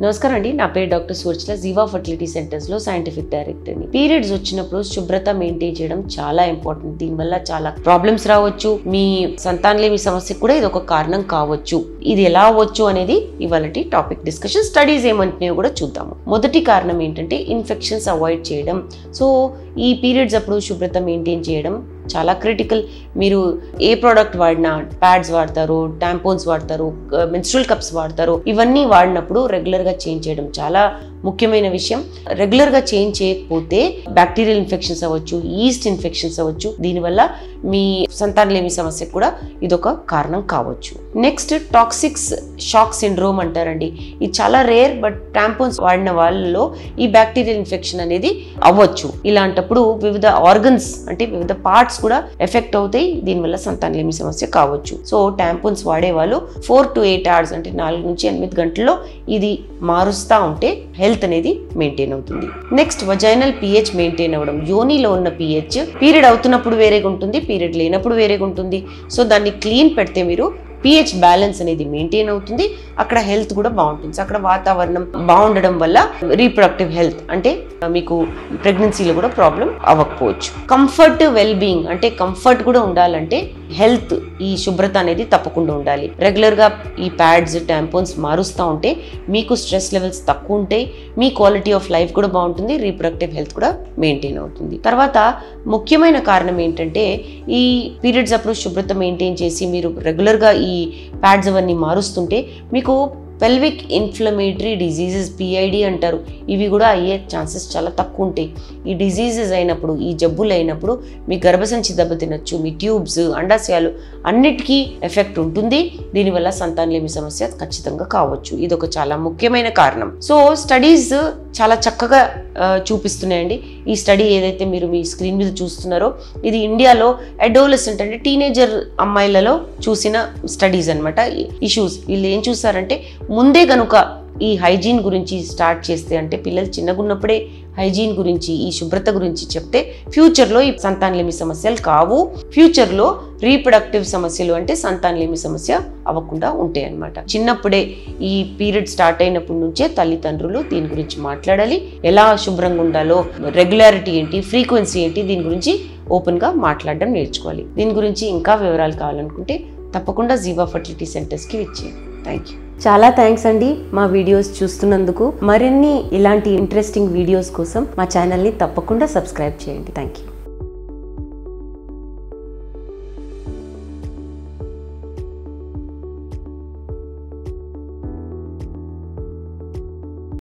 నమస్కారం అండి, నా పేరు డాక్టర్ సువర్చల, జీవా ఫర్టిలిటీ సెంటర్స్లో సైంటిఫిక్ డైరెక్టర్ని. పీరియడ్స్ వచ్చినప్పుడు శుభ్రత మెయింటైన్ చేయడం చాలా ఇంపార్టెంట్. దీనివల్ల చాలా ప్రాబ్లమ్స్ రావచ్చు, మీ సంతానలేమి సమస్యకు కూడా ఇది ఒక కారణం కావచ్చు. ఇది ఎలా అవ్వచ్చు అనేది ఇవాళటి టాపిక్ డిస్కషన్. స్టడీస్ ఏమంటున్నాయో కూడా చూద్దాము. మొదటి కారణం ఏంటంటే ఇన్ఫెక్షన్స్ అవాయిడ్ చేయడం. సో ఈ పీరియడ్స్ అప్పుడు శుభ్రత మెయింటైన్ చేయడం చాలా క్రిటికల్. మీరు ఏ ప్రోడక్ట్ వాడినా, ప్యాడ్స్ వాడతారు, టాంపోన్స్ వాడతారు, మెన్స్ట్రువల్ కప్స్ వాడతారు, ఇవన్నీ వాడినప్పుడు రెగ్యులర్గా చేంజ్ చేయడం చాలా ముఖ్యమైన విషయం. రెగ్యులర్గా చేంజ్ చేయకపోతే బ్యాక్టీరియల్ ఇన్ఫెక్షన్స్ అవ్వచ్చు, ఈస్ట్ ఇన్ఫెక్షన్స్ అవ్వచ్చు. దీనివల్ల మీ సంతానలేమి సమస్యకు కూడా ఇదొక కారణం కావచ్చు. నెక్స్ట్ టాక్సిక్స్ షాక్ సిండ్రోమ్ అంటారండి. ఇది చాలా రేర్, బట్ టాంపోన్స్ వాడిన వాళ్ళలో ఈ బ్యాక్టీరియల్ ఇన్ఫెక్షన్ అనేది అవ్వచ్చు. ఇలాంటప్పుడు వివిధ ఆర్గన్స్ అంటే వివిధ పార్ట్స్ కూడా ఎఫెక్ట్ అవుతాయి. దీనివల్ల సంతానలేమి సమస్య కావచ్చు. సో టాంపోన్స్ వాడే వాళ్ళు 4 to 8 hours అంటే 4 నుంచి 8 గంటల్లో ఇది మారుస్తూ ఉంటే హెల్త్ అనేది మెయింటైన్ అవుతుంది. నెక్స్ట్ వజైనల్ pH మెయింటైన్ అవ్వడం. యోనిలో ఉన్న pH పీరియడ్ అవుతున్నప్పుడు వేరేగా ఉంటుంది, పీరియడ్ లేనప్పుడు వేరేగా ఉంటుంది. సో దాన్ని క్లీన్ పెడితే మీరు pH బ్యాలెన్స్ అనేది మెయింటైన్ అవుతుంది. అక్కడ హెల్త్ కూడా బాగుంటుంది. అక్కడ వాతావరణం బాగుండడం వల్ల రీప్రొడక్టివ్ హెల్త్ అంటే మీకు ప్రెగ్నెన్సీలో కూడా ప్రాబ్లం అవ్వకపోవచ్చు. కంఫర్ట్ వెల్ బీయింగ్ అంటే కంఫర్ట్ కూడా ఉండాలంటే హెల్త్ ఈ శుభ్రత అనేది తప్పకుండా ఉండాలి. రెగ్యులర్గా ఈ ప్యాడ్స్ టాంపోన్స్ మారుస్తూ ఉంటే మీకు స్ట్రెస్ లెవెల్స్ తక్కువ ఉంటాయి, మీ క్వాలిటీ ఆఫ్ లైఫ్ కూడా బాగుంటుంది, రీప్రొడక్టివ్ హెల్త్ కూడా మెయింటైన్ అవుతుంది. తర్వాత ముఖ్యమైన కారణం ఏంటంటే ఈ పీరియడ్స్ అప్పుడు శుభ్రత మెయింటైన్ చేసి మీరు రెగ్యులర్గా ఈ ప్యాడ్స్ అవన్నీ మారుస్తుంటే మీకు పెల్విక్ ఇన్ఫ్లమేటరీ డిజీజెస్ PID అంటారు, ఇవి కూడా అయ్యే ఛాన్సెస్ చాలా తక్కువ ఉంటాయి. ఈ డిజీజెస్ అయినప్పుడు, ఈ జబ్బులు అయినప్పుడు మీ గర్భసంచి దెబ్బతినచ్చు, మీ ట్యూబ్స్, అండాశయాలు అన్నిటికీ ఎఫెక్ట్ ఉంటుంది. దీనివల్ల సంతానలేమి సమస్య ఖచ్చితంగా కావచ్చు. ఇది ఒక చాలా ముఖ్యమైన కారణం. సో స్టడీస్ చాలా చక్కగా చూపిస్తున్నాయండి. ఈ స్టడీ ఏదైతే మీరు మీ స్క్రీన్ మీద చూస్తున్నారో ఇది ఇండియాలో అడోలసెంట్ అంటే టీనేజర్ అమ్మాయిలలో చూసిన స్టడీస్ అనమాట. ఇష్యూస్ వీళ్ళు ఏం చూసారంటే ముందే కనుక ఈ హైజీన్ గురించి స్టార్ట్ చేస్తే, అంటే పిల్లలు చిన్నగా ఉన్నప్పుడే హైజీన్ గురించి, ఈ శుభ్రత గురించి చెప్తే ఫ్యూచర్లో ఈ సంతానలేమి సమస్యలు కావు. ఫ్యూచర్లో రీప్రొడక్టివ్ సమస్యలు అంటే సంతానలేమి సమస్య అవ్వకుండా ఉంటాయి అన్నమాట. చిన్నప్పుడే ఈ పీరియడ్ స్టార్ట్ అయినప్పటి నుంచే తల్లిదండ్రులు దీని గురించి మాట్లాడాలి. ఎలా శుభ్రంగా ఉండాలో, రెగ్యులారిటీ ఏంటి, ఫ్రీక్వెన్సీ ఏంటి, దీని గురించి ఓపెన్గా మాట్లాడడం నేర్చుకోవాలి. దీని గురించి ఇంకా వివరాలు కావాలనుకుంటే తప్పకుండా జీవా ఫర్టిలిటీ సెంటర్స్కి విచ్చేయండి. Thank you. చాలా థ్యాంక్స్ అండి మా వీడియోస్ చూస్తున్నందుకు. మరిన్ని ఇలాంటి ఇంట్రెస్టింగ్ వీడియోస్ కోసం మా ఛానల్ని తప్పకుండా సబ్స్క్రైబ్ చేయండి. Thank you.